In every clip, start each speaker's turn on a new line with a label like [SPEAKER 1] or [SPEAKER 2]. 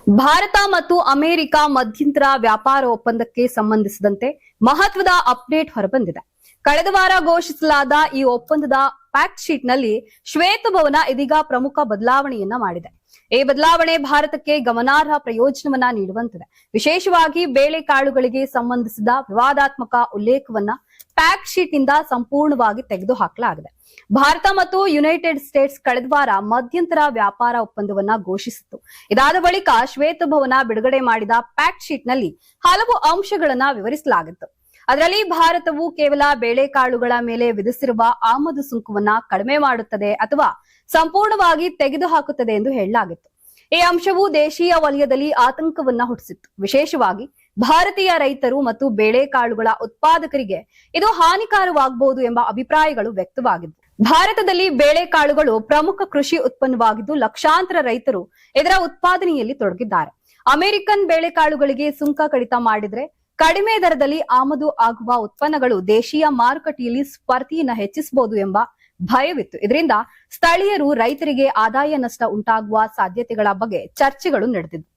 [SPEAKER 1] ಭಾರತ ಮತ್ತು ಅಮೆರಿಕ ಮಧ್ಯಂತರ ವ್ಯಾಪಾರ ಒಪ್ಪಂದಕ್ಕೆ ಸಂಬಂಧಿಸಿದಂತೆ ಮಹತ್ವದ ಅಪ್ಡೇಟ್ ಹೊರಬಂದಿದೆ. ಕಳೆದ ವಾರ ಘೋಷಿಸಲಾದ ಈ ಒಪ್ಪಂದದ ಫ್ಯಾಕ್ಟ್ ಶೀಟ್ ನಲ್ಲಿ ಶ್ವೇತಭವನ ಇದೀಗ ಪ್ರಮುಖ ಬದಲಾವಣೆಯನ್ನ ಮಾಡಿದೆ. ಈ ಬದಲಾವಣೆ ಭಾರತಕ್ಕೆ ಗಮನಾರ್ಹ ಪ್ರಯೋಜನವನ್ನ ನೀಡುವಂತಿದೆ. ವಿಶೇಷವಾಗಿ ಬೇಳೆಕಾಳುಗಳಿಗೆ ಸಂಬಂಧಿಸಿದ ವಿವಾದಾತ್ಮಕ ಉಲ್ಲೇಖವನ್ನ ಫ್ಯಾಕ್ಟ್ ಶೀಟ್ ನಿಂದ ಸಂಪೂರ್ಣವಾಗಿ ತೆಗೆದುಹಾಕಲಾಗಿದೆ. ಭಾರತ ಮತ್ತು ಯುನೈಟೆಡ್ ಸ್ಟೇಟ್ಸ್ ಕಳೆದ ವಾರ ಮಧ್ಯಂತರ ವ್ಯಾಪಾರ ಒಪ್ಪಂದವನ್ನ ಘೋಷಿಸಿತು. ಇದಾದ ಬಳಿಕ ಶ್ವೇತಭವನ ಬಿಡುಗಡೆ ಮಾಡಿದ ಫ್ಯಾಕ್ಟ್ ಶೀಟ್ ನಲ್ಲಿ ಹಲವು ಅಂಶಗಳನ್ನ ವಿವರಿಸಲಾಗಿತ್ತು. ಅದರಲ್ಲಿ ಭಾರತವು ಕೇವಲ ಬೇಳೆಕಾಳುಗಳ ಮೇಲೆ ವಿಧಿಸಿರುವ ಆಮದು ಸುಂಕವನ್ನ ಕಡಿಮೆ ಮಾಡುತ್ತದೆ ಅಥವಾ ಸಂಪೂರ್ಣವಾಗಿ ತೆಗೆದುಹಾಕುತ್ತದೆ ಎಂದು ಹೇಳಲಾಗಿತ್ತು. ಈ ಅಂಶವು ದೇಶೀಯ ವಲಯದಲ್ಲಿ ಆತಂಕವನ್ನ ಹುಟ್ಟಿಸಿತ್ತು. ವಿಶೇಷವಾಗಿ ಭಾರತೀಯ ರೈತರು ಮತ್ತು ಬೇಳೆಕಾಳುಗಳ ಉತ್ಪಾದಕರಿಗೆ ಇದು ಹಾನಿಕಾರವಾಗಬಹುದು ಎಂಬ ಅಭಿಪ್ರಾಯಗಳು ವ್ಯಕ್ತವಾಗಿದ್ದವು. ಭಾರತದಲ್ಲಿ ಬೇಳೆಕಾಳುಗಳು ಪ್ರಮುಖ ಕೃಷಿ ಉತ್ಪನ್ನವಾಗಿದ್ದು ಲಕ್ಷಾಂತರ ರೈತರು ಇದರ ಉತ್ಪಾದನೆಯಲ್ಲಿ ತೊಡಗಿದ್ದಾರೆ. ಅಮೆರಿಕನ್ ಬೇಳೆಕಾಳುಗಳಿಗೆ ಸುಂಕ ಕಡಿತ ಮಾಡಿದ್ರೆ ಕಡಿಮೆ ದರದಲ್ಲಿ ಆಮದು ಆಗುವ ಉತ್ಪನ್ನಗಳು ದೇಶೀಯ ಮಾರುಕಟ್ಟೆಯಲ್ಲಿ ಸ್ಪರ್ಧೆಯನ್ನು ಹೆಚ್ಚಿಸಬಹುದು ಎಂಬ ಭಯವಿತ್ತು. ಇದರಿಂದ ಸ್ಥಳೀಯರು ರೈತರಿಗೆ ಆದಾಯ ನಷ್ಟ ಉಂಟಾಗುವ ಸಾಧ್ಯತೆಗಳ ಬಗ್ಗೆ ಚರ್ಚೆಗಳು ನಡೆದಿದ್ದವು.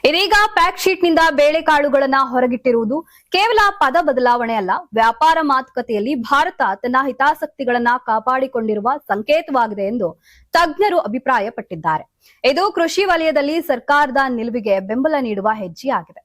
[SPEAKER 1] ಇದೀಗ ಫ್ಯಾಕ್ಟ್ ಶೀಟ್ ನಿಂದ ಬೇಳೆಕಾಳುಗಳನ್ನ ಹೊರಗಿಟ್ಟಿರುವುದು ಕೇವಲ ಪದ ಬದಲಾವಣೆ ಅಲ್ಲ, ವ್ಯಾಪಾರ ಮಾತುಕತೆಯಲ್ಲಿ ಭಾರತ ತನ್ನ ಹಿತಾಸಕ್ತಿಗಳನ್ನ ಕಾಪಾಡಿಕೊಂಡಿರುವ ಸಂಕೇತವಾಗಿದೆ ಎಂದು ತಜ್ಞರು ಅಭಿಪ್ರಾಯಪಟ್ಟಿದ್ದಾರೆ. ಇದು ಕೃಷಿ ವಲಯದಲ್ಲಿ ಸರ್ಕಾರದ ನಿಲುವಿಗೆ ಬೆಂಬಲ ನೀಡುವ ಹೆಜ್ಜೆಯಾಗಿದೆ.